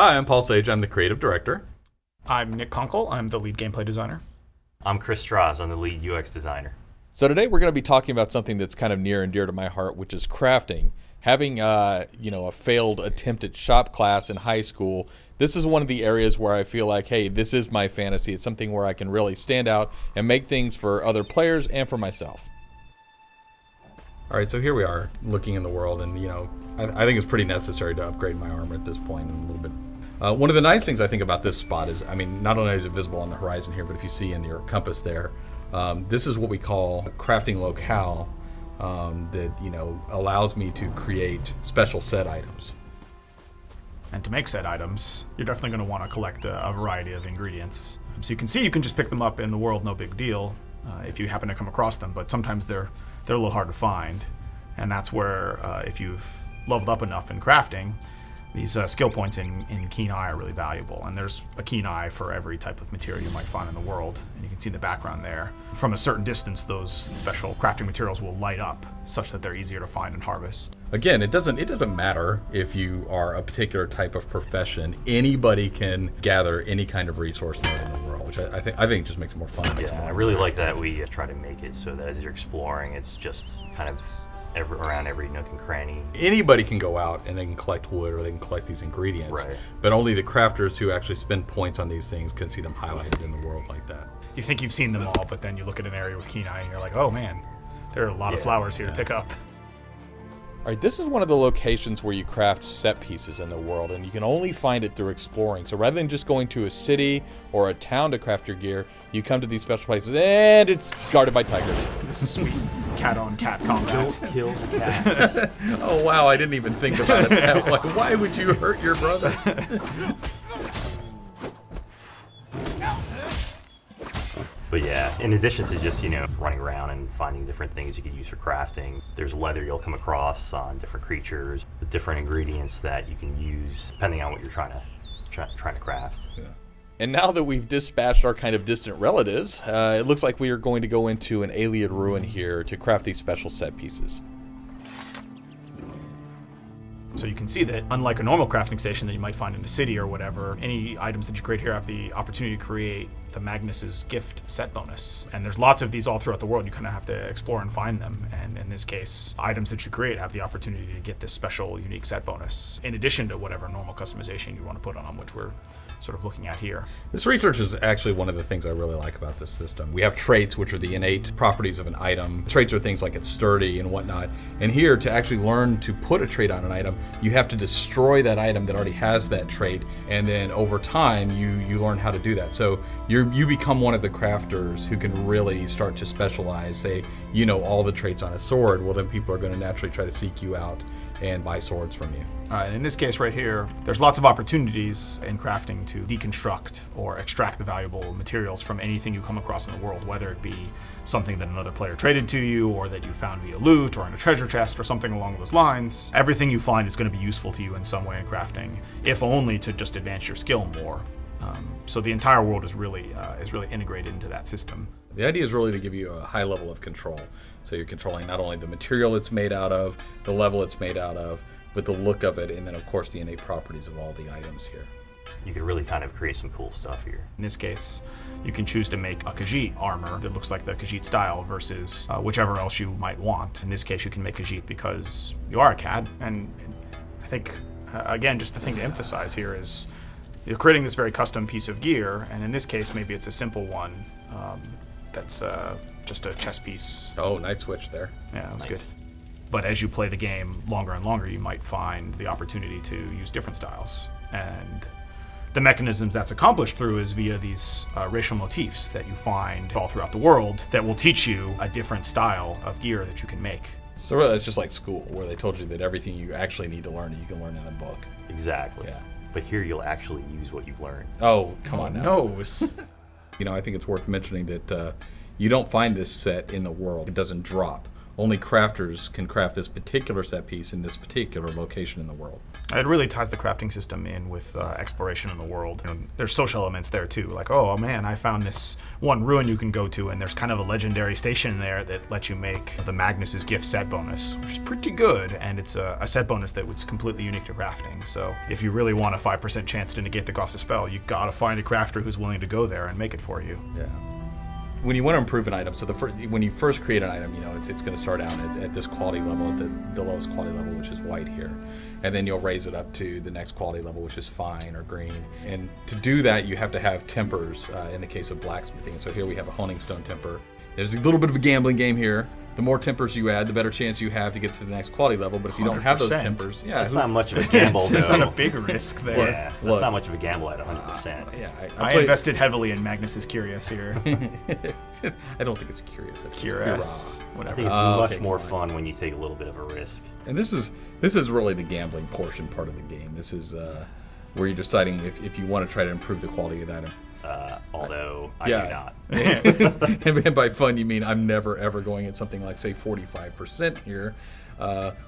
Hi, I'm Paul Sage. I'm the creative director. I'm Nick Kunkel. I'm the lead gameplay designer. I'm Chris Strauss. I'm the lead UX designer. So today we're going to be talking about something that's kind of near and dear to my heart, which is crafting. Having a failed attempt at shop class in high school, this is one of the areas where I feel like, hey, this is my fantasy. It's something where I can really stand out and make things for other players and for myself. All right, so here we are looking in the world, and I think it's pretty necessary to upgrade my armor at this point a little bit. One of the nice things I think about this spot is, not only is it visible on the horizon here, but if you see in your compass there, this is what we call a crafting locale that allows me to create special set items. And to make set items, you're definitely going to want to collect a variety of ingredients. So you can see you can just pick them up in the world, no big deal, if you happen to come across them, but sometimes they're a little hard to find. And that's where, if you've leveled up enough in crafting, these skill points in Keen Eye are really valuable. And there's a Keen Eye for every type of material you might find in the world. And you can see in the background there. From a certain distance, those special crafting materials will light up such that they're easier to find and harvest. Again, it doesn't matter if you are a particular type of profession. Anybody can gather any kind of resource node in the world, which I think just makes it more fun. Yeah, I really like that we try to make it so that as you're exploring, it's just kind of around every nook and cranny. Anybody can go out and they can collect wood or they can collect these ingredients, right. But only the crafters who actually spend points on these things can see them highlighted in the world like that. You think you've seen them all, but then you look at an area with Keen Eye and you're like, oh man, there are a lot of flowers here to pick up. All right, this is one of the locations where you craft set pieces in the world, and you can only find it through exploring. So rather than just going to a city or a town to craft your gear, you come to these special places, and it's guarded by tigers. This is sweet cat-on-cat combat. Don't kill the cats. Oh wow, I didn't even think about it that way. Why would you hurt your brother? But yeah, in addition to just, running around and finding different things you could use for crafting, there's leather you'll come across on different creatures, the different ingredients that you can use depending on what you're trying to craft. Yeah. And now that we've dispatched our kind of distant relatives, it looks like we are going to go into an alien ruin here to craft these special set pieces. So you can see that, unlike a normal crafting station that you might find in a city or whatever, any items that you create here have the opportunity to create the Magnus's gift set bonus. And there's lots of these all throughout the world. You kind of have to explore and find them. And in this case, items that you create have the opportunity to get this special, unique set bonus, in addition to whatever normal customization you want to put on them, which we're sort of looking at here. This research is actually one of the things I really like about this system. We have traits, which are the innate properties of an item. Traits are things like it's sturdy and whatnot. And here, to actually learn to put a trait on an item, you have to destroy that item that already has that trait, and then over time, you learn how to do that. So you become one of the crafters who can really start to specialize. Say, all the traits on a sword, well then people are going to naturally try to seek you out and buy swords from you. In this case right here, there's lots of opportunities in crafting to deconstruct or extract the valuable materials from anything you come across in the world, whether it be something that another player traded to you or that you found via loot or in a treasure chest or something along those lines. Everything you find is going to be useful to you in some way in crafting, if only to just advance your skill more. So the entire world is really integrated into that system. The idea is really to give you a high level of control. So you're controlling not only the material it's made out of, the level it's made out of, but the look of it, and then of course the innate properties of all the items here. You could really kind of create some cool stuff here. In this case, you can choose to make a Khajiit armor that looks like the Khajiit style versus whichever else you might want. In this case, you can make Khajiit because you are a cat, and I think, again, just the thing to emphasize here is you're creating this very custom piece of gear, and in this case, maybe it's a simple one that's just a chess piece. Oh, nice switch there. Yeah, that was Nice. good. But as you play the game longer and longer, you might find the opportunity to use different styles. And the mechanisms that's accomplished through is via these racial motifs that you find all throughout the world that will teach you a different style of gear that you can make. So really, it's just like school, where they told you that everything you actually need to learn, you can learn in a book. Exactly. Yeah. But here you'll actually use what you've learned. Oh, come on now. Knows. I think it's worth mentioning that you don't find this set in the world. It doesn't drop. only crafters can craft this particular set piece in this particular location in the world. It really ties the crafting system in with exploration in the world. You know, there's social elements there too, like, oh man, I found this one ruin you can go to, and there's kind of a legendary station there that lets you make the Magnus's gift set bonus, which is pretty good, and it's a set bonus that was completely unique to crafting. So if you really want a 5% chance to negate the cost of spell, you gotta find a crafter who's willing to go there and make it for you. Yeah. When you want to improve an item, so when you first create an item, you know, it's going to start out at this quality level, at the lowest quality level, which is white here. And then you'll raise it up to the next quality level, which is fine or green. And to do that, you have to have tempers in the case of blacksmithing. So here we have a honing stone temper. There's a little bit of a gambling game here. The more tempers you add, the better chance you have to get to the next quality level. But if you don't have those 100%. tempers, That's not much of a gamble, It's though. not a big risk there. Yeah, that's not much of a gamble at 100%. Yeah, I invested heavily in Magnus's Curious here. I don't think it's curious. It's Curious, I whatever. think it's Oh, much okay, more come on. fun when you take a little bit of a risk. And this is really the gambling portion part of the game. This is where you're deciding if you want to try to improve the quality of that item. Although I Yeah. do not. And by fun, you mean I'm never ever going at something like, say, 45% here,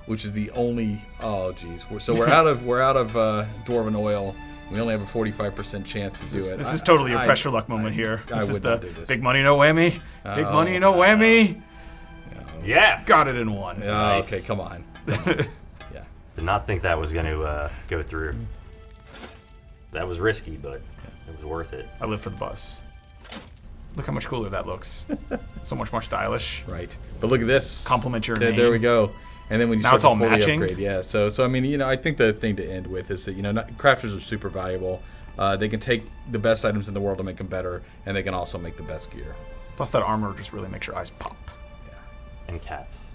which is the only. Oh, geez. We're out of dwarven oil. We only have a 45% chance to do it. This is totally a pressure luck moment here. I This is would the not do this. big money, no whammy. Big money, no whammy. Yeah. Got it in one. Oh, Nice. okay, come on. Yeah. Did not think that was going to go through. That was risky, but it was worth it. I live for the buzz. Look how much cooler that looks. So much more stylish. Right. But look at this. Compliment your There name. we go. And then when you Now start it's all to fully matching? upgrade, yeah. So I mean, you know, I think the thing to end with is that, you know, crafters are super valuable. They can take the best items in the world and make them better, and they can also make the best gear. Plus that armor just really makes your eyes pop. And cats.